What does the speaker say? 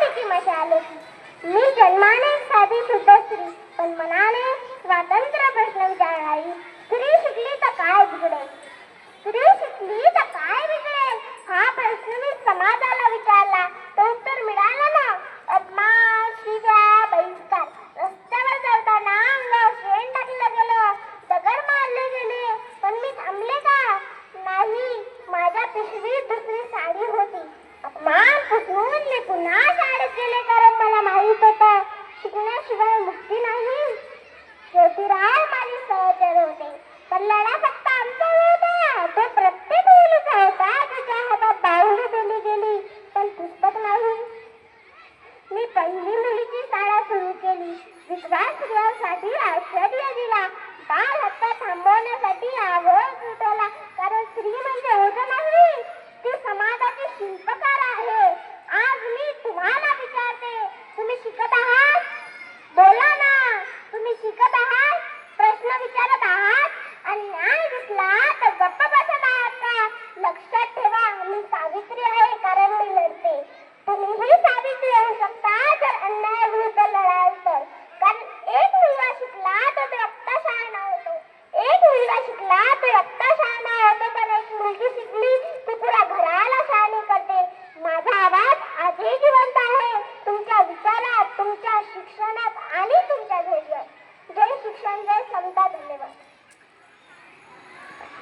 न्यायाची मशाल होती। मी जन्माने साधी शुद्ध स्त्री, पण मनाने स्वातंत्र्य प्रश्न विचारणारी। स्त्री शिकली तर काय बिघडेल, स्त्री शिकली तर काय बिघडेल, हा प्रश्न मी समाजाला विचारला तर उत्तर मिळालं ना, अपमान, शिव्या, बहिष्कार। रस्त्यावर चालताना अंगावर शेण टाकलं गेलं, दगड मारले गेले, पण मी थांबले का? नाही, माझ्या पिशवीत दुसरी साडी होती। अपमान पुसून मी पुन्हा शाळेत गेले, कारण मला माहित होतं शिकण्याशिवाय मुक्ती नाही। ज्योतिराव माझे सहचर होते, पण लढा फक्त आमचा होता। तो प्रत्येक मुलीचा होता त्याच्या हातात बाहुली दिली गेली, पण पुस्तक नाही। मी पहिली मुलीची शाळा सुरू केली, विधवा स्त्रियांसाठी आश्रय दिला, बाळ हत्या थांबवण्यासाठी आवाज उठवला, कारण स्त्री म्हणजे ओझं नाही, ती समाजाची शिल्पकार आहे। आज मी तुम्हाला विचारते, तुम्ही शिकत आहात? बोला ना, तुम्ही शिकत आहात? प्रश्न विचारत आहात? आणि न्याय दिसला तर गप्प बसत आहात का? लक्षात ठेवा, मी सावित्री आहे, कारण मी लढते। तुम्हीही सावित्री होऊ शकता जर अन्यायाविरुद्ध लढाल